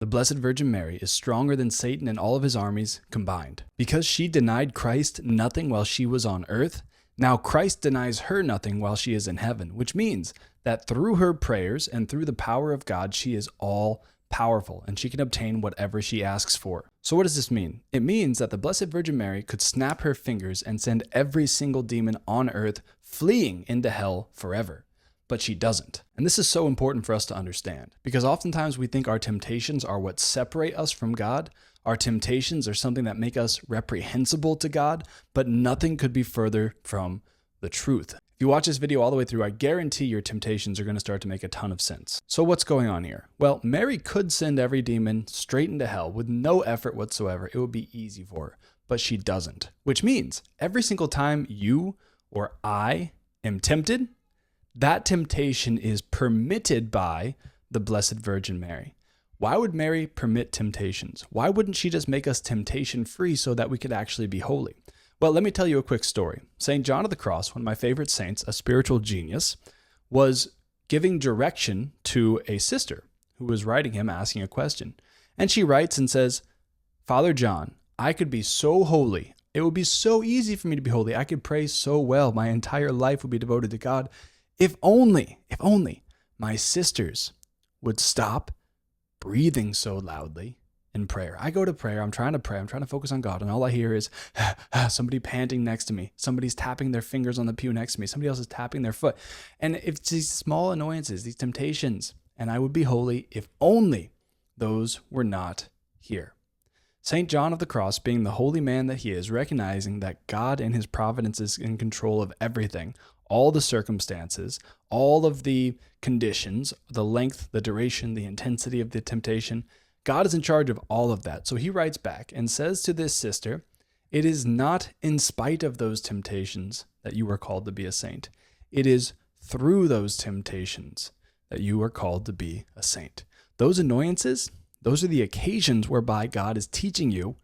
The Blessed Virgin Mary is stronger than Satan and all of his armies combined. Because she denied Christ nothing while she was on earth, now Christ denies her nothing while she is in heaven, which means that through her prayers and through the power of God, she is all powerful and she can obtain whatever she asks for. So what does this mean? It means that the Blessed Virgin Mary could snap her fingers and send every single demon on earth fleeing into hell forever. But she doesn't. And this is so important for us to understand because oftentimes we think our temptations are what separate us from God. Our temptations are something that make us reprehensible to God, but nothing could be further from the truth. If you watch this video all the way through, I guarantee your temptations are going to start to make a ton of sense. So what's going on here? Well, Mary could send every demon straight into hell with no effort whatsoever. It would be easy for her, but she doesn't, which means every single time you or I am tempted, that temptation is permitted by the Blessed Virgin Mary. Why would Mary permit temptations? Why wouldn't she just make us temptation free so that we could actually be holy? Well, let me tell you a quick story. St. John of the Cross, one of my favorite saints, a spiritual genius, was giving direction to a sister who was writing him asking a question. And she writes and says, Father John, I could be so holy. It would be so easy for me to be holy. I could pray so well. My entire life would be devoted to God. If only my sisters would stop breathing so loudly in prayer. I go to prayer, I'm trying to focus on God, and all I hear is somebody panting next to me. Somebody's tapping their fingers on the pew next to me. Somebody else is tapping their foot. And it's these small annoyances, these temptations, and I would be holy if only those were not here. St. John of the Cross, being the holy man that he is, recognizing that God in his providence is in control of everything, all the circumstances, all of the conditions, the length, the duration, the intensity of the temptation. God is in charge of all of that. So he writes back and says to this sister, it is not in spite of those temptations that you are called to be a saint. It is through those temptations that you are called to be a saint. Those annoyances, those are the occasions whereby God is teaching you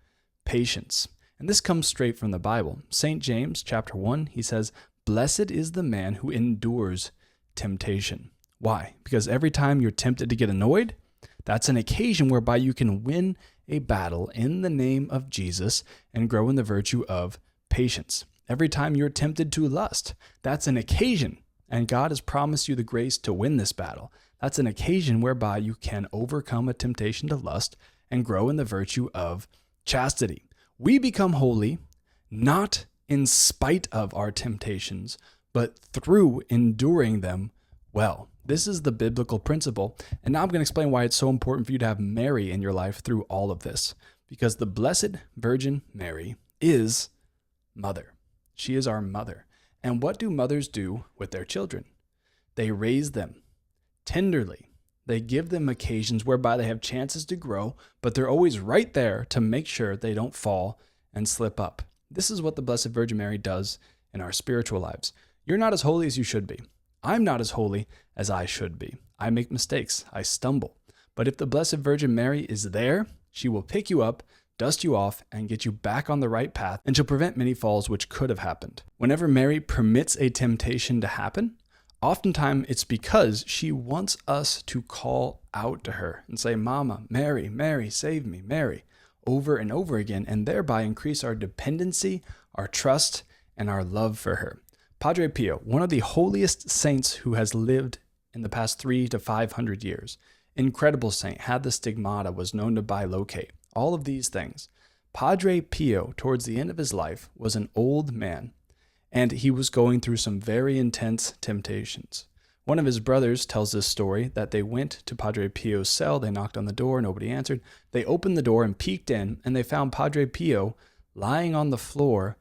patience. And this comes straight from the Bible. St. James chapter 1, he says, blessed is the man who endures temptation. Why? Because every time you're tempted to get annoyed, that's an occasion whereby you can win a battle in the name of Jesus and grow in the virtue of patience. Every time you're tempted to lust, that's an occasion, and God has promised you the grace to win this battle. That's an occasion whereby you can overcome a temptation to lust and grow in the virtue of chastity. We become holy not in spite of our temptations, but through enduring them well. This is the biblical principle. And now I'm going to explain why it's so important for you to have Mary in your life through all of this. Because the Blessed Virgin Mary is mother. She is our mother. And what do mothers do with their children? They raise them tenderly. They give them occasions whereby they have chances to grow, but they're always right there to make sure they don't fall and slip up. This is what the Blessed Virgin Mary does in our spiritual lives. You're not as holy as you should be. I'm not as holy as I should be. I make mistakes. I stumble. But if the Blessed Virgin Mary is there, she will pick you up, dust you off, and get you back on the right path, and she'll prevent many falls which could have happened. Whenever Mary permits a temptation to happen, oftentimes it's because she wants us to call out to her and say, Mama, Mary, Mary, save me, Mary, over and over again, and thereby increase our dependency, our trust, and our love for her. Padre Pio, one of the holiest saints who has lived in the past 300 to 500 years, incredible saint, had the stigmata, was known to bilocate, all of these things. Padre Pio, towards the end of his life, was an old man, and he was going through some very intense temptations. One of his brothers tells this story that they went to Padre Pio's cell, they knocked on the door, nobody answered. They opened the door and peeked in, and they found Padre Pio lying on the floor,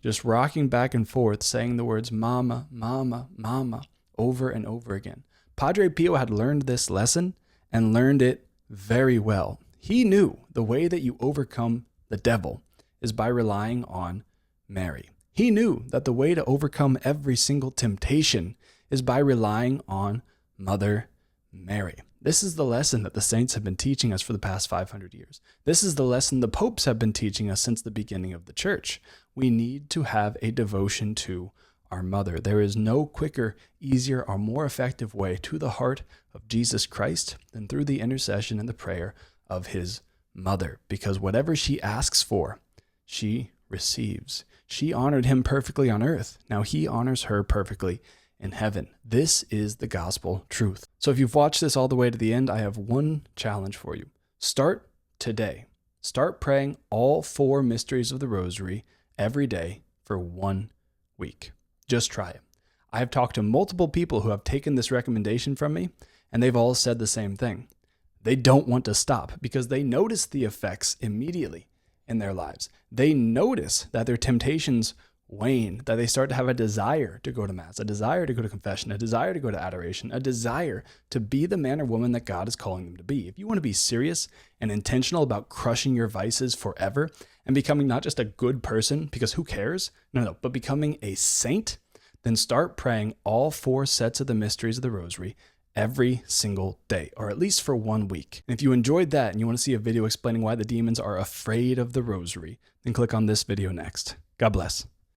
just rocking back and forth, saying the words, Mama, Mama, Mama, over and over again. Padre Pio had learned this lesson and learned it very well. He knew the way that you overcome the devil is by relying on Mary. He knew that the way to overcome every single temptation is by relying on Mother Mary. This is the lesson that the saints have been teaching us for the past 500 years. This is the lesson the popes have been teaching us since the beginning of the church. We need to have a devotion to our mother. There is no quicker, easier, or more effective way to the heart of Jesus Christ than through the intercession and the prayer of his mother, because whatever she asks for, she receives. She honored him perfectly on earth. Now he honors her perfectly in heaven. This is the gospel truth. So if you've watched this all the way to the end, I have one challenge for you. Start today. Start praying all 4 mysteries of the Rosary every day for 1 week. Just try it. I have talked to multiple people who have taken this recommendation from me, and they've all said the same thing. They don't want to stop because they notice the effects immediately in their lives. They notice that their temptations wane, that they start to have a desire to go to Mass, a desire to go to confession, a desire to go to adoration, a desire to be the man or woman that God is calling them to be. If you want to be serious and intentional about crushing your vices forever and becoming not just a good person, because who cares? No, but becoming a saint, then start praying all 4 sets of the mysteries of the Rosary every single day, or at least for 1 week. And if you enjoyed that and you want to see a video explaining why the demons are afraid of the Rosary, then click on this video next. God bless.